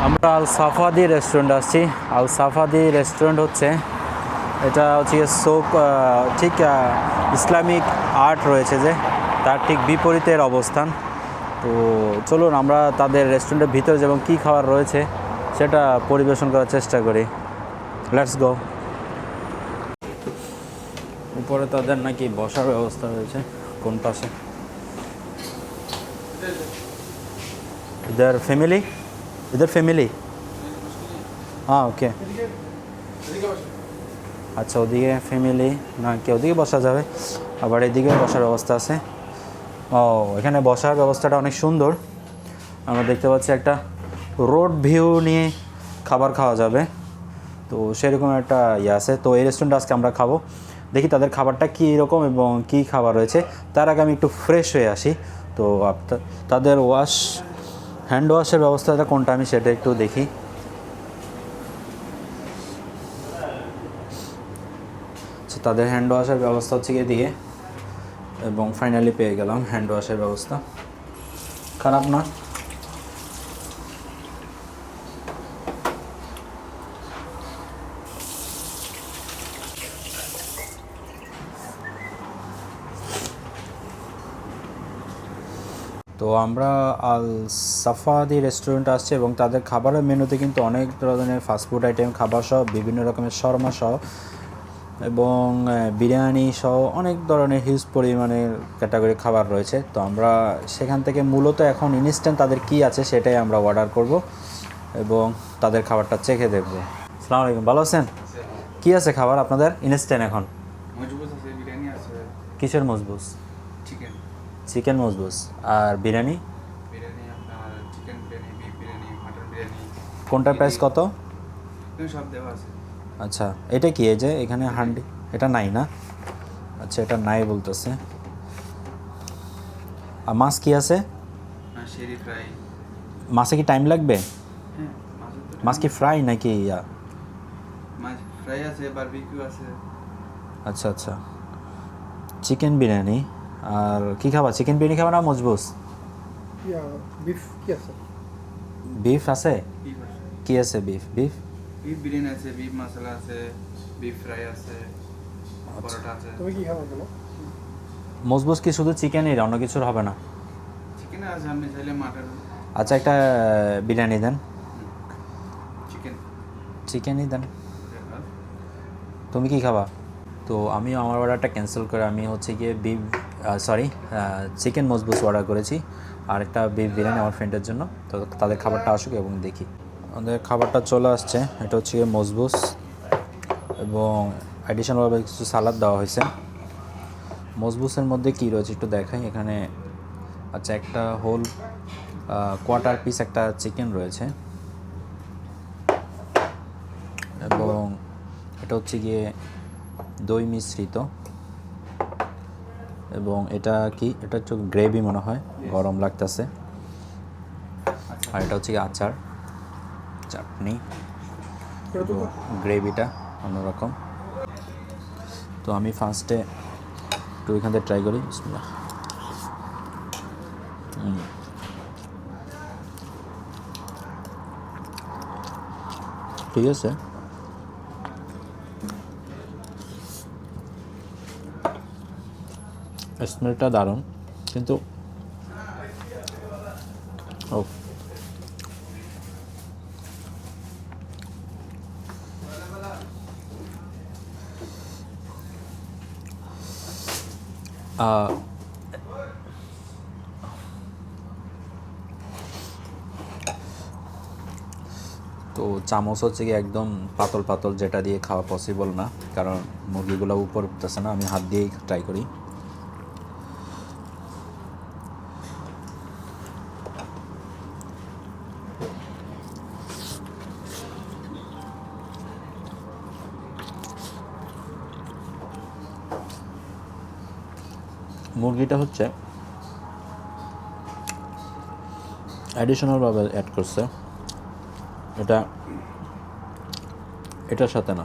আমরা আল Safadi restaurant আসছি। আল Safadi restaurant হচ্ছে এটা হচ্ছে শোক ঠিক ইসলামিক আর্ট রয়েছে যে তার ঠিক বিপরীতের অবস্থান। তো চলুন আমরা তাদের রেস্টুরেন্টের ভিতরে এবং কী খাবার রয়েছে সেটা পরিবেশন করার চেষ্টা করি। Let's go. উপরে তাদের নাকি বসার ব্যবস্থা রয়েছে কোন পাশে। इधर फैमिली हाँ ओके আচ্ছা ওদিকে ফ্যামিলি না কি ওদিকে বসা যাবে, আবার এদিকে বসার ব্যবস্থা আছে। ও এখানে বসার ব্যবস্থাটা অনেক সুন্দর। আমরা দেখতে পাচ্ছি একটা রোড ভিউ নিয়ে খাবার খাওয়া যাবে, তো সেরকম একটা ইয়ে আছে। তো এই রেস্টুরেন্টে আজকে আমরা খাবো, দেখি তাদের খাবারটা কী রকম এবং কী খাবার রয়েছে। তার আগে আমি একটু ফ্রেশ হয়ে আসি। তো তাদের হ্যান্ড ওয়াশের ব্যবস্থাটা কোনটা আমি সেটা একটু দেখি। তাদের হ্যান্ড ওয়াশের ব্যবস্থা হচ্ছে গিয়ে দিয়ে, এবং ফাইনালি পেয়ে গেলাম হ্যান্ড ওয়াশের ব্যবস্থা। খারাপ না। তো আমরা আল সাফাদি রেস্টুরেন্ট আসছি এবং তাদের খাবারের মেনুতে কিন্তু অনেক ধরনের ফাস্টফুড আইটেম খাবার সহ বিভিন্ন রকমের শর্মা সহ এবং বিরিয়ানি সহ অনেক ধরনের হিউজ পরিমাণের ক্যাটাগরি খাবার রয়েছে। তো আমরা সেখান থেকে মূলত এখন ইনস্ট্যান্ট তাদের কি আছে সেটাই আমরা অর্ডার করব এবং তাদের খাবারটা চেখে দেখব। আসসালামু আলাইকুম, ভালো আছেন? কি আছে খাবার আপনাদের ইনস্ট্যান্ট এখন? মজবুত আছে, বিরিয়ানি আছে। কিসের মজবুত? চিকেন মজবুত। আর বিরিয়ানি আপনার chicken biryani, beef biryani, mutton biryani. কোনটার প্রাইস কত? সব দেওয়া আছে। আচ্ছা এটা কি এই যে এখানে হান্ডি এটা নাই না? আচ্ছা এটা নাই বলতেছে। আর মাছ কি আছে? শেরি ফ্রাই। মাছে কি টাইম লাগবে? হ্যাঁ, মাছ কি ফ্রাই নাকি ইয়া? মাছ ফ্রাই আছে, বারবিকিউ আছে। আচ্ছা আচ্ছা, চিকেন বিরিয়ানি। আর কি খাবা? চিকেন বিরিয়ানি খাবা না মজবুত? বিফ কি আছে? বিফ আছে? বিফ আছে। কি আছে? বিফ বিরিয়ানি আছে, বিফ মশলা আছে, বিফ ফ্রাই আছে, পরোটা আছে। তুমি কি খাবে বলো? মজবুত কি শুধু চিকেনই, অন্য কিছুর হবে না? চিকেন আছে, আপনি চাইলে মাটন। আচ্ছা একটা বিরিয়ানি দেন। চিকেনই দেন। তুমি কি খাবা? তো আমি আমার অর্ডারটা ক্যান্সেল করে আমি হচ্ছে গিয়ে চিকেন মজবুত অর্ডার করেছি, আর একটা বিফ বিরিয়ানি আমার ফ্রেন্ডের জন্য। তো তাদের খাবারটা আসুক এবং দেখি। আমাদের খাবারটা চলে আসছে। এটা হচ্ছে গিয়ে মজবুত এবং অ্যাডিশনালভাবে কিছু সালাদ দেওয়া হয়েছে। মজবুতের মধ্যে কী রয়েছে একটু দেখাই এখানে। আচ্ছা একটা হোল কোয়ার্টার পিস একটা চিকেন রয়েছে, এবং এটা হচ্ছে গিয়ে দই মিশ্রিত, এবং এটা কি এটা একটু গ্রেভি মনে হয়, গরম লাগতেছে। আর এটা হচ্ছে গিয়ে আচার, চাটনি, গ্রেভিটা অন্যরকম। তো আমি ফার্স্টে একটু এখান থেকে ট্রাই করি। বিসমিল্লাহ। ঠিক আছে, স্মেলটা দারুণ, কিন্তু ও তো চামচ হচ্ছে কি একদম পাতল পাতল, যেটা দিয়ে খাওয়া পসিবল না, কারণ মুরগিগুলো উপর উঠতেছে না। আমি হাত দিয়েই ট্রাই করি। মুরগিটা হচ্ছে অ্যাডিশনালভাবে অ্যাড করছে, এটার সাথে না।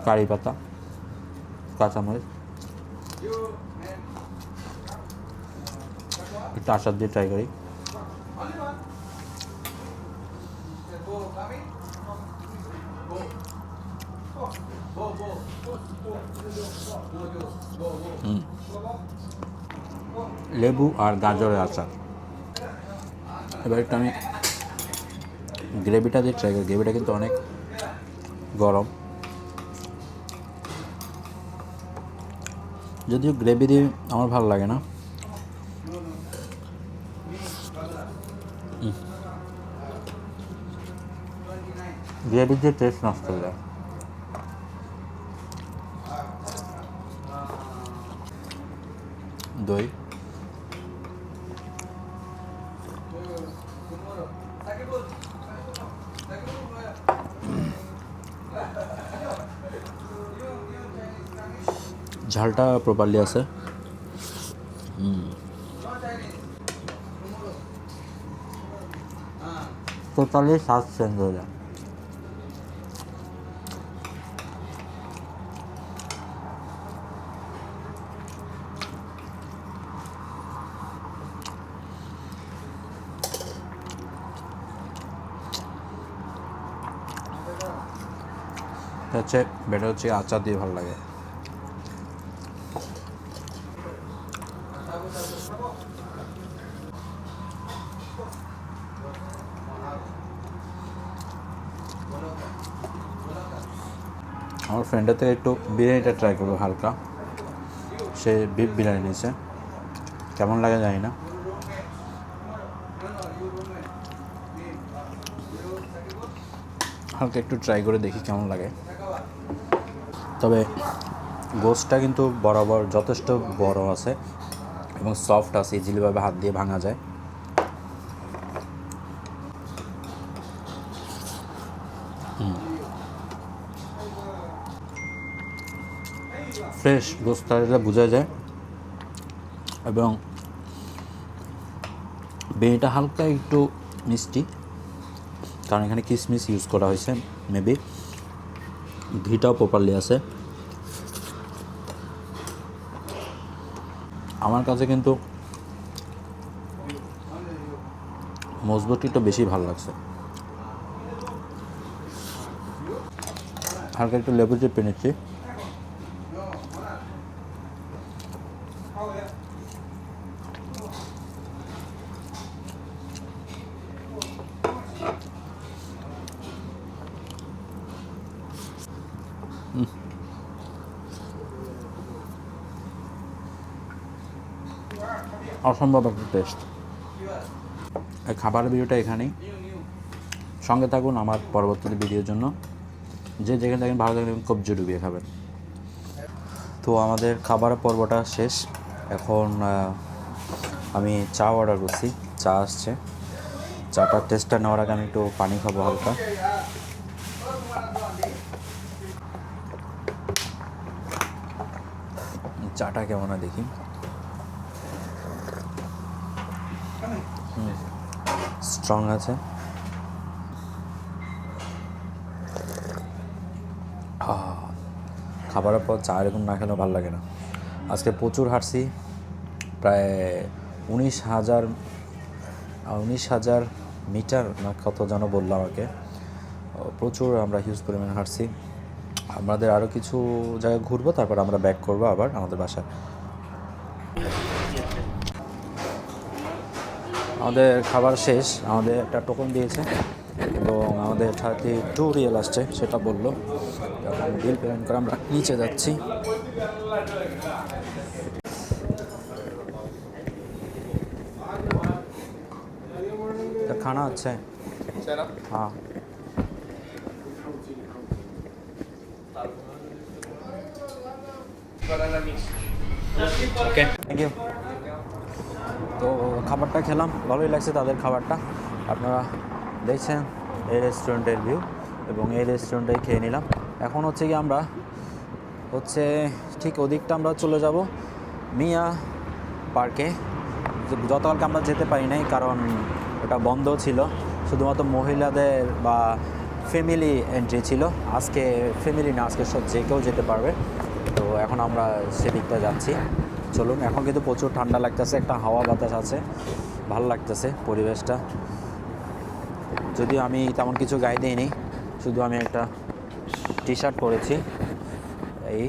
কারি পাতা, কাঁচামরিচ, একটু আচার দিয়ে ট্রাই করি। লেবু আর গাজরের আচার। এবার একটু আমি গ্রেভিটা দিয়ে ট্রাই করি। গ্রেভিটা কিন্তু অনেক গরম, যদিও গ্রেভি দিয়ে আমার ভালো লাগে না। গ্রেভি দিয়ে টেস্ট নষ্ট হয়ে যায়। দই, ঝালটা প্রপারলি আছে। টোটালি স্বাদ চেঞ্জ হয়ে যায়। হচ্ছে বেটার হচ্ছে আচার দিয়ে ভালো লাগে। আমার ফ্রেন্ডের থেকে একটু বিরিয়ানিটা ট্রাই করবো হালকা। সে বিফ বিরিয়ানি নিয়েছে, কেমন লাগে জানি না। হালকা একটু ট্রাই করে দেখি কেমন লাগে। তবে গোশটা কিন্তু বরাবর যথেষ্ট বড় আছে এবং সফট আছে, ইজিলিভাবে হাত দিয়ে ভাঙা যায়। ফ্রেশ গোশটা এটা বোঝা যায়। এবং বিরিয়ানিটা হালকা একটু মিষ্টি, কারণ এখানে কিশমিশ ইউজ করা হয়েছে। মেবি ঘিটাও প্রপারলি আছে। আমার কাছে কিন্তু মজবুতটা একটু বেশি ভালো লাগছে। হালকা একটু লেবু চেপে নিচ্ছি। অসম্ভব একটা টেস্ট। এই খাবার ভিডিওটা এখানেই। সঙ্গে থাকুন আমার পরবর্তী ভিডিওর জন্য। যে যেখানে থাকেন ভালো থাকবেন, কবজি ডুবিয়ে খাবেন। তো আমাদের খাবারের পর্বটা শেষ। এখন আমি চা অর্ডার করছি, চা আসছে। চাটার টেস্টটা নেওয়ার আগে আমি একটু পানি খাবো হালকা। চাটা কেমন হয় দেখি। স্ট্রং আছে। খাবারের পর চা এরকম না খেলেও ভালো লাগে না। আজকে প্রচুর হাঁটছি, প্রায় 19,000 মিটার না কত যেন বললো আমাকে। প্রচুর আমরা হিউজ পরিমাণে হাঁটছি। আমাদের আরও কিছু জায়গায় ঘুরবো, তারপর আমরা ব্যাক করবো আবার আমাদের বাসায়। আমাদের খাবার শেষ। আমাদের একটা টোকন দিয়েছে এবং আমাদের 32 রিয়াল আসছে, সেটা বললো। এখন বিল পেমেন্ট করে আমরা নিচে যাচ্ছি। खाना अच्छा है। हाँ ওকে, থ্যাংক ইউ। তো খাবারটা খেলাম, ভালোই লাগছে তাদের খাবারটা। আপনারা দেখছেন এই রেস্টুরেন্টের ভিউ এবং এই রেস্টুরেন্টে খেয়ে নিলাম। এখন হচ্ছে কি আমরা ঠিক ওদিকটা আমরা চলে যাব মিয়া পার্কে। গতকালকে আমরা যেতে পারি নাই কারণ ওটা বন্ধ ছিল, শুধুমাত্র মহিলাদের বা ফ্যামিলি এন্ট্রি ছিল। আজকে ফ্যামিলি না, আজকে সব যে কেউ যেতে পারবে। তো এখন আমরা সেদিকটা যাচ্ছি। চলুন, এখন কিন্তু প্রচুর ঠান্ডা লাগতেছে, একটা হাওয়া বাতাস আছে, ভালো লাগতেছে পরিবেশটা। যদিও আমি তেমন কিছু গায়ে দিইনি, শুধু আমি একটা টি শার্ট পরেছি এই।